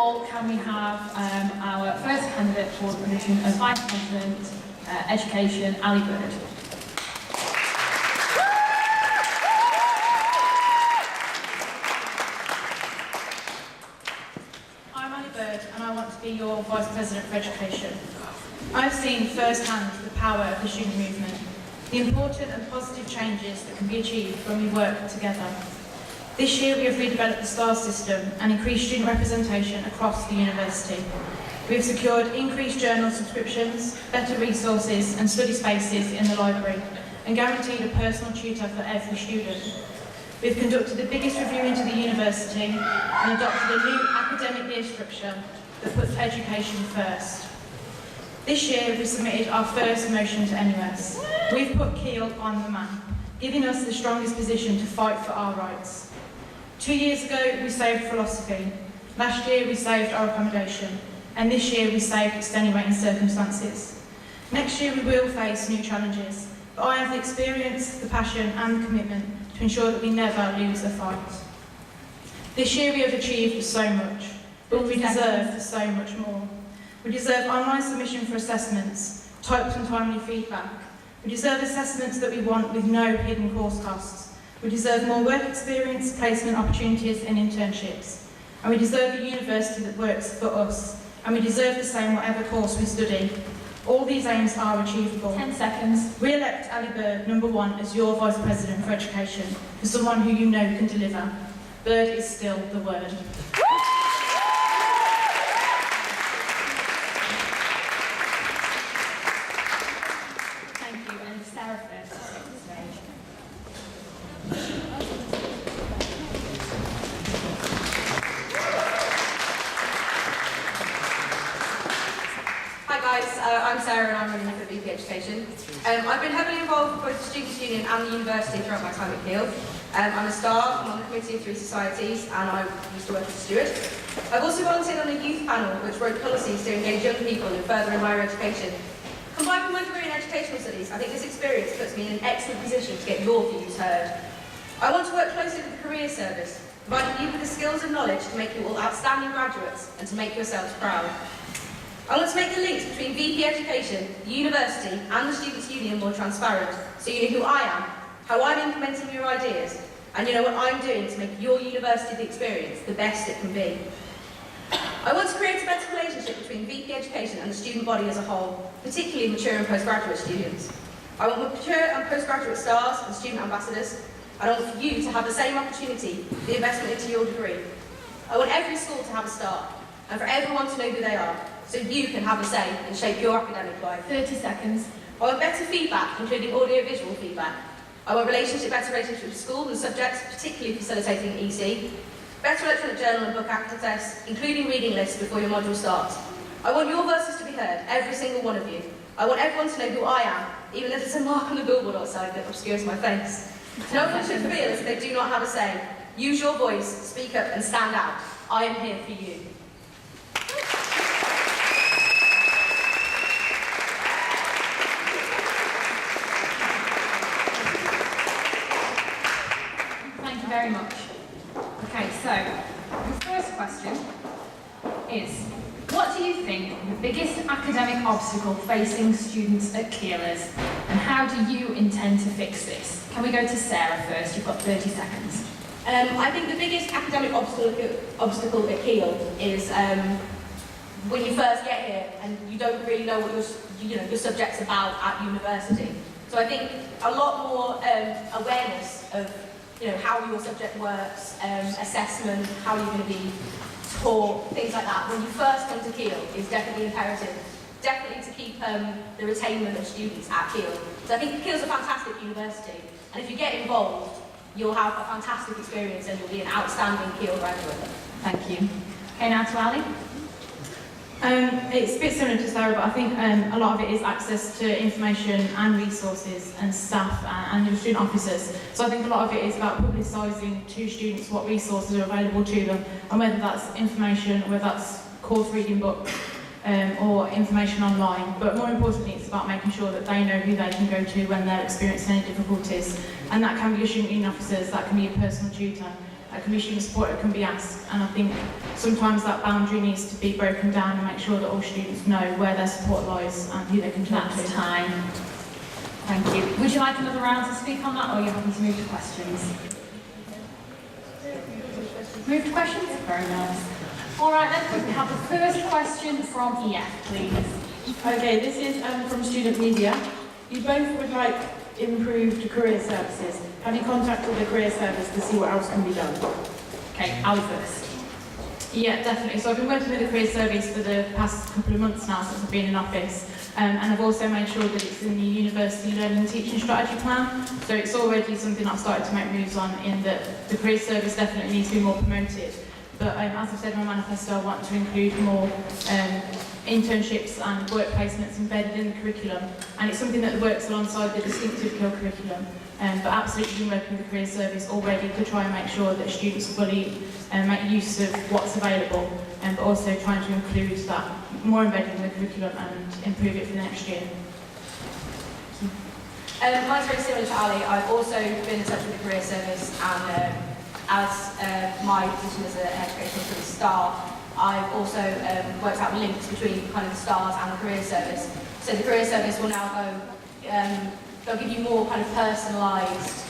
all, can we have our first candidate for the position of Vice President Education, Ali Bird. I'm Ali Bird and I want to be your Vice President for Education. I've seen firsthand the power of the student movement, the important and positive changes that can be achieved when we work together. This year we have redeveloped the STAR system and increased student representation across the university. We have secured increased journal subscriptions, better resources and study spaces in the library, and guaranteed a personal tutor for every student. We have conducted the biggest review into the university and adopted a new academic year structure that puts education first. This year we submitted our first motion to NUS. We've put Keele on the map, giving us the strongest position to fight for our rights. 2 years ago we saved philosophy, last year we saved our accommodation, and this year we saved extenuating circumstances. Next year we will face new challenges, but I have the experience, the passion and the commitment to ensure that we never lose a fight. This year we have achieved so much, but we deserve so much more. We deserve online submission for assessments, typed and timely feedback. We deserve assessments that we want with no hidden course costs. We deserve more work experience, placement opportunities and internships. And we deserve a university that works for us. And we deserve the same whatever course we study. All these aims are achievable. 10 seconds. Re-elect Ali Bird, number 1, as your Vice President for Education, for someone who you know can deliver. Bird is still the word. Thank you, and Sarah first to take the stage. Hi guys, I'm Sarah and I'm running for VP Education. I've been heavily involved with both the Students' Union and the university throughout my time at Keele. I'm a star, I'm on the committee of 3 societies and I used to work as a steward. I've also volunteered on a youth panel which wrote policies to engage young people in furthering higher education. Combined with my degree in educational studies, I think this experience puts me in an excellent position to get your views heard. I want to work closely with the Career Service, providing you with the skills and knowledge to make you all outstanding graduates and to make yourselves proud. I want to make the links between VP Education, the university and the Students' Union more transparent, so you know who I am, how I'm implementing your ideas, and you know what I'm doing to make your university experience the best it can be. I want to create a better relationship between VP Education and the student body as a whole, particularly mature and postgraduate students. I want mature and postgraduate stars and student ambassadors, and I want for you to have the same opportunity, the investment into your degree. I want every school to have a star, and for everyone to know who they are, so you can have a say and shape your academic life. 30 seconds. I want better feedback, including audio-visual feedback. I want better relationship with school and subjects, particularly facilitating EC. Better electronic journal and book access, including reading lists before your module starts. I want your voices to be heard, every single one of you. I want everyone to know who I am, even if there's a mark on the billboard outside that obscures my face. No one should feel as if they do not have a say. Use your voice, speak up and stand out. I am here for you. Thank you very much. Okay, so the first question is, what do you think the biggest academic obstacle facing students at Keele is, and how do you intend to fix this? Can we go to Sarah first? You've got 30 seconds. I think the biggest academic obstacle at Keele is when you first get here and you don't really know what your subject's about at university. So I think a lot more awareness of how your subject works, assessment, how you're going to be taught, things like that. When you first come to Keele is definitely imperative. Definitely to keep the retainment of students at Keele. So I think Keele's a fantastic university, and if you get involved, you'll have a fantastic experience and you'll be an outstanding Keele graduate. Thank you. Okay, now to Ali. It's a bit similar to Sarah, but I think a lot of it is access to information and resources and staff and your student officers. So I think a lot of it is about publicising to students what resources are available to them, and whether that's information, whether that's course reading books, or information online. But more importantly, it's about making sure that they know who they can go to when they're experiencing any difficulties. And that can be your student union officers, that can be your personal tutor, that can be student supported can be asked. And I think sometimes that boundary needs to be broken down and make sure that all students know where their support lies and who they can turn to. That's time. Thank you. Would you like another round to speak on that, or are you happy to move to questions? Move to questions? Very nice. All right then, we have the first question from EF, please. Okay, this is from Student Media. You both would like improved career services. Have you contacted the career service to see what else can be done? Okay, Ali first. Yeah, definitely. So I've been working with the career service for the past couple of months now since I've been in office. And I've also made sure that it's in the University Learning and Teaching Strategy Plan. So it's already something I've started to make moves on, in that the career service definitely needs to be more promoted. But as I've said in my manifesto, I want to include more internships and work placements embedded in the curriculum. And it's something that works alongside the distinctive KIL curriculum. But absolutely been working with the career service already to try and make sure that students fully make use of what's available, but also trying to include that more embedded in the curriculum and improve it for the next year. Mine's very similar to Ali. I've also been in touch with the career service, and as my position as an educational sort of star, I've also worked out links between kind of the stars and the career service. So the career service will now go, they'll give you more kind of personalised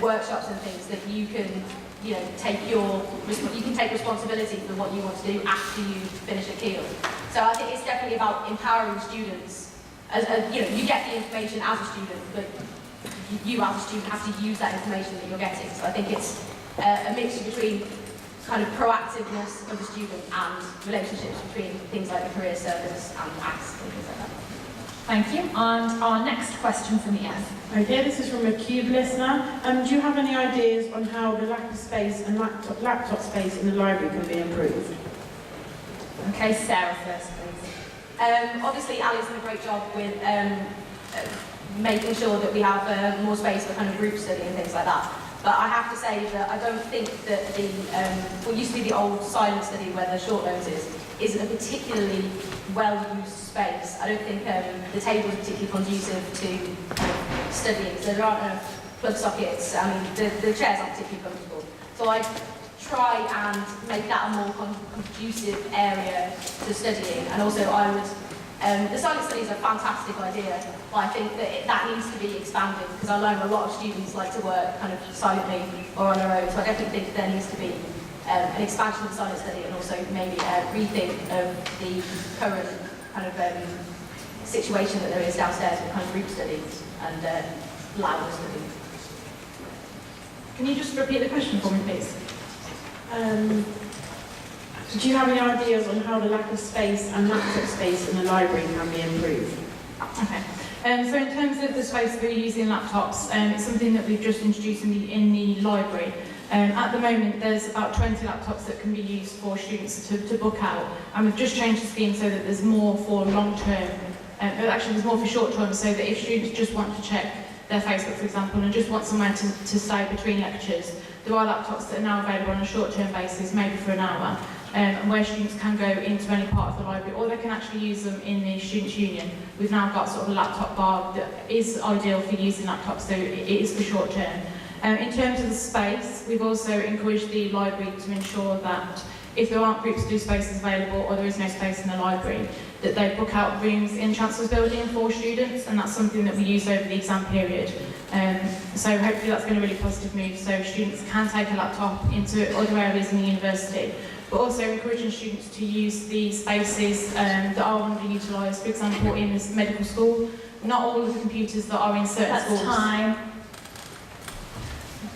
workshops and things that you can, you can take responsibility for what you want to do after you finish a KIL. So I think it's definitely about empowering students. You get the information as a student, but you as a student have to use that information that you're getting. So I think it's a mixture between kind of proactiveness of the student and relationships between things like the career service and ACTS and things like that. Thank you. And our next question from EF. Okay, this is from a CUBE listener. Do you have any ideas on how the lack of space and laptop space in the library can be improved? Okay, Sarah first, please. Obviously, Ali's done a great job with making sure that we have more space for kind of group study and things like that. But I have to say that I don't think that the what used to be the old silent study where the short notes is a particularly well-used space. I don't think the table is particularly conducive to studying. So there aren't enough plug sockets. I mean, the chairs aren't particularly comfortable. So I try and make that a more conducive area to studying. And also I would, the silent study is a fantastic idea, but I think that that needs to be expanded, because I know a lot of students like to work kind of silently or on their own. So I definitely think there needs to be an expansion of the silent study, and also maybe a rethink of the current kind of situation that there is downstairs with kind of group studies and louder study. Can you just repeat the question for me, please? Do you have any ideas on how the lack of space and laptop space in the library can be improved? Okay. So in terms of the space we're using laptops, it's something that we've just introduced in the library. At the moment, there's about 20 laptops that can be used for students to book out, and we've just changed the scheme so that there's more for long-term, actually there's more for short-term, so that if students just want to check their Facebook, for example, and just want somewhere to stay between lectures, there are laptops that are now available on a short-term basis, maybe for an hour, and where students can go into any part of the library, or they can actually use them in the Students' Union. We've now got sort of a laptop bar that is ideal for using laptops, so it is for short-term. In terms of the space, we've also encouraged the library to ensure that if there aren't group study spaces available, or there is no space in the library, that they book out rooms in Chancellor's Building for students, and that's something that we use over the exam period. So hopefully that's been a really positive move, so students can take a laptop into other areas in the university, but also encouraging students to use the spaces that are underutilised, for example in this medical school. Not all of the computers that are in certain schools. That's time.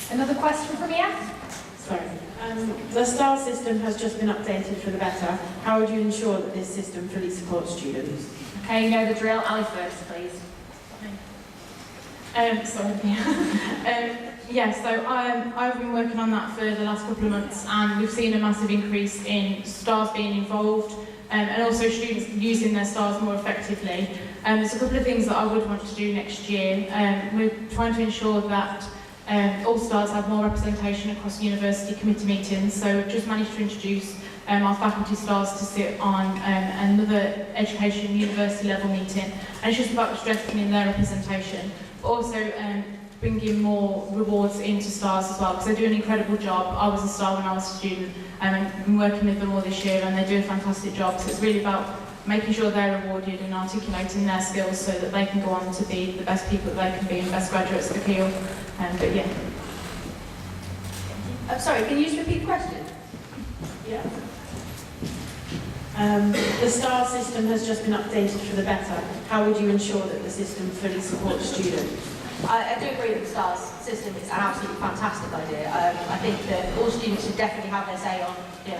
Another question from EF? Sorry. The STAR system has just been updated for the better. How would you ensure that this system fully supports students? Okay, you know the drill. Ali first, please. I've been working on that for the last couple of months, and we've seen a massive increase in STARs being involved, and also students using their STARs more effectively. There's a couple of things that I would want to do next year. We're trying to ensure that all STARs have more representation across university committee meetings, so we've just managed to introduce our faculty STARs to sit on another education university level meeting, and it's just about strengthening their representation, but also bringing more rewards into stars as well, because they do an incredible job. I was a star when I was a student, and I've been working with them all this year, and they do a fantastic job. So it's really about making sure they're rewarded and articulating their skills so that they can go on to be the best people that they can be and best graduates at Keele. But yeah. Sorry, can you just repeat the question? Yeah. The STAR system has just been updated for the better. How would you ensure that the system fully supports students? I do agree that the STARS system is an absolutely fantastic idea. I think that all students should definitely have their say on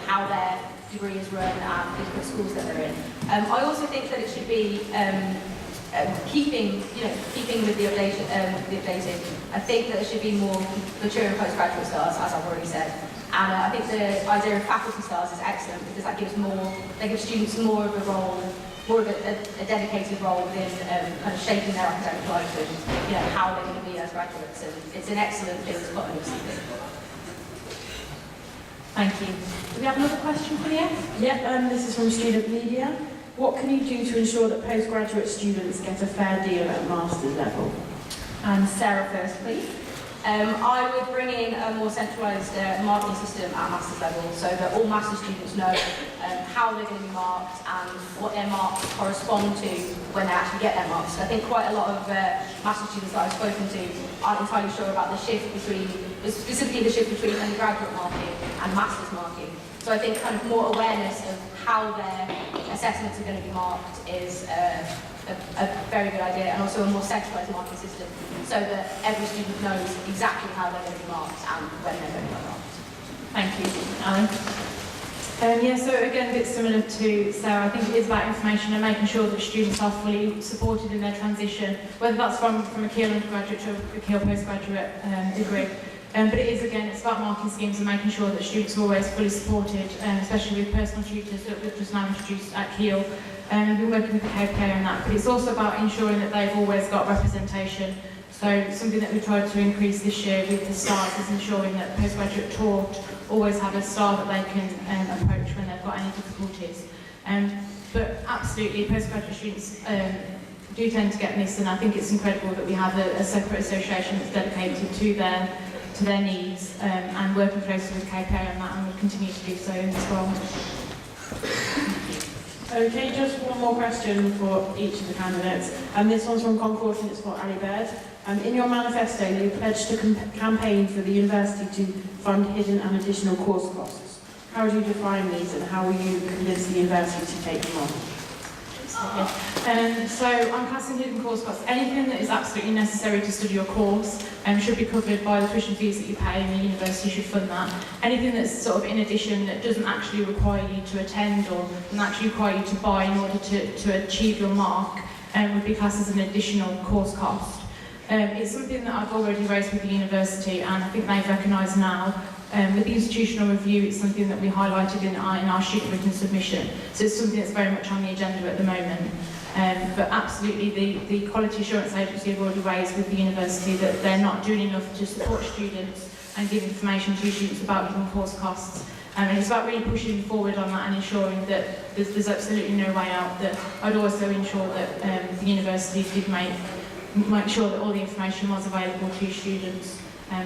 how their degree is run and the different schools that they're in. I also think that it should be keeping with the updating. I think that there should be more mature and postgraduate stars, as I've already said. And I think the idea of faculty stars is excellent because that gives students more of a role, more of a dedicated role within kind of shaping their academic life and how they're going to be as graduates. And it's an excellent thing to put on your CV. Thank you. Do we have another question for you? Yep, this is from Student Media. What can you do to ensure that postgraduate students get a fair deal at master's level? Sarah first, please. I would bring in a more centralised marking system at master's level so that all master's students know how they're going to be marked and what their marks correspond to when they actually get their marks. I think quite a lot of master's students that I've spoken to aren't entirely sure about specifically the shift between undergraduate marking and master's marking. So I think kind of more awareness of how their assessments are going to be marked is a very good idea, and also a more centralised marking system so that every student knows exactly how they're going to be marked and when they're going to be marked. Thank you. Alan? Yeah, so again, a bit similar to Sarah, I think it is about information and making sure that students are fully supported in their transition, whether that's from a Keele undergraduate to a Keele postgraduate degree. But it is, again, it's about marking schemes and making sure that students are always fully supported, especially with personal tutors that we've just now introduced at Keele. We've been working with the KPA on that, but it's also about ensuring that they've always got representation. So something that we've tried to increase this year with the stars is ensuring that postgraduate taught always have a star that they can approach when they've got any difficulties. But absolutely, postgraduate students do tend to get missed, and I think it's incredible that we have a separate association that's dedicated to their needs and working closely with KPA on that, and we'll continue to do so as well. Okay, just one more question for each of the candidates. And this one's from Concourse and it's for Ali Baird. In your manifesto, you pledged to campaign for the university to fund hidden and additional course costs. How do you define these and how will you convince the university to take them on? So I'm classing hidden course costs. Anything that is absolutely necessary to study your course should be covered by the tuition fees that you pay, and the university should fund that. Anything that's sort of in addition that doesn't actually require you to attend or doesn't actually require you to buy in order to achieve your mark would be classed as an additional course cost. It's something that I've already raised with the university, and I think they've recognised now. With the institutional review, it's something that we highlighted in our student written submission. So it's something that's very much on the agenda at the moment. But absolutely, the Quality Assurance Agency have already raised with the university that they're not doing enough to support students and give information to students about hidden course costs. And it's about really pushing forward on that and ensuring that there's absolutely no way out. That I'd also ensure that the university did make sure that all the information was available to students.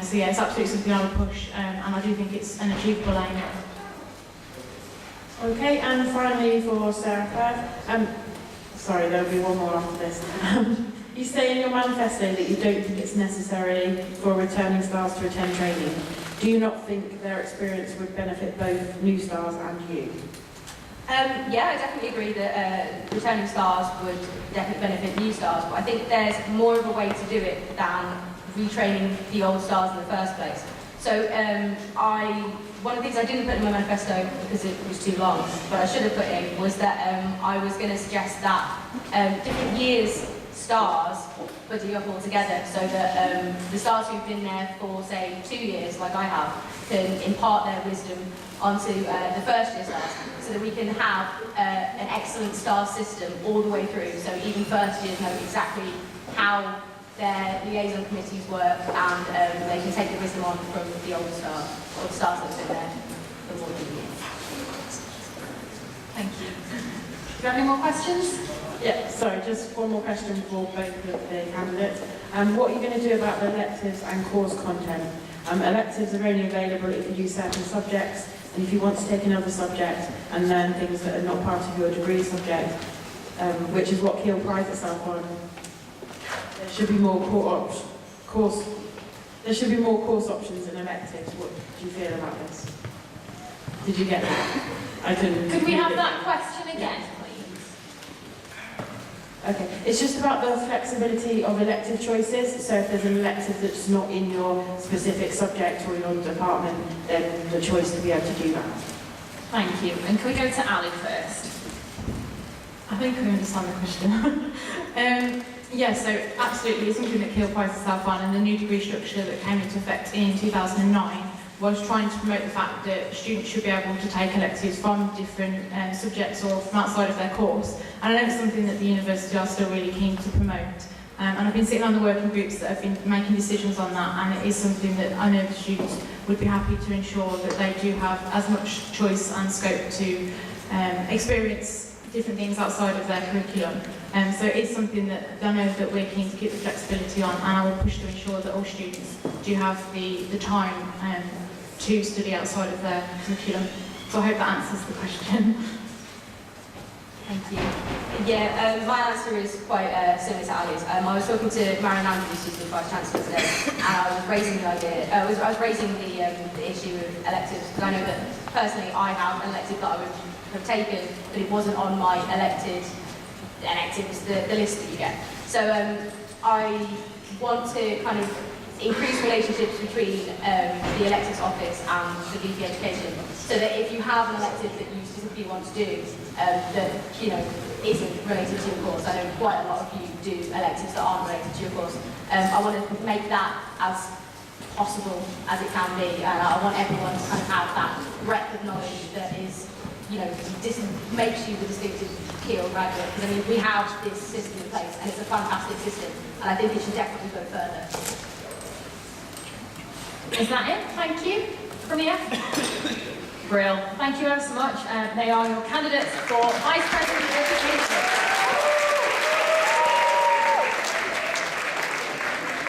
So yeah, it's absolutely something I would push, and I do think it's an achievable aim. Okay, and finally for Sarah Clare. Sorry, there'll be one more after this. You say in your manifesto that you don't think it's necessary for returning stars to attend training. Do you not think their experience would benefit both new stars and you? Yeah, I definitely agree that returning stars would definitely benefit new stars, but I think there's more of a way to do it than retraining the old stars in the first place. So one of the things I didn't put in my manifesto because it was too long, but I should have put in, was that I was going to suggest that different years' stars buddy up all together so that the stars who've been there for, say, 2 years, like I have, can impart their wisdom onto the first year stars, so that we can have an excellent star system all the way through, so even first years know exactly how their liaison committees work, and they can take the wisdom on from the older stars, or the stars that have been there for more than a year. Thank you. Do you have any more questions? Yeah, sorry, just one more question for both of the candidates. What are you going to do about the electives and course content? Electives are only available if you do certain subjects, and if you want to take another subject and learn things that are not part of your degree subject, which is what Keele prides itself on, there should be more course options in electives. What do you feel about this? Did you get that? I couldn't. Could we have that question again, please? Okay, it's just about the flexibility of elective choices. So if there's an elective that's not in your specific subject or your department, then the choice to be able to do that. Thank you. And can we go to Ali first? I think I understand the question. Yeah, so absolutely, it's something that Keele prides itself on, and the new degree structure that came into effect in 2009 was trying to promote the fact that students should be able to take electives from different subjects or from outside of their course. And I know it's something that the university are still really keen to promote. And I've been sitting on the working groups that have been making decisions on that, and it is something that I know the students would be happy to ensure that they do have as much choice and scope to experience different things outside of their curriculum. So it is something that I know that we're keen to keep the flexibility on, and I will push to ensure that all students do have the time to study outside of their curriculum. So I hope that answers the question. Thank you. Yeah, my answer is quite similar to Ali's. I was talking to Marion Andrews, who's the Vice Chancellor today, and I was raising the idea, I was raising the issue of electives, because I know that personally I have an elective that I would have taken, but it wasn't on my electives, the list that you get. So I want to kind of increase relationships between the electives office and the VP Education, so that if you have an elective that you specifically want to do that isn't related to your course, I know quite a lot of you do electives that aren't related to your course. I want to make that as possible as it can be, and I want everyone to kind of have that breadth of knowledge that is, makes you the distinctive Keele graduate. Because I mean, we have this system in place, and it's a fantastic system, and I think it should definitely go further. Is that it? Thank you. From here? Brill. Thank you ever so much. They are your candidates for Vice President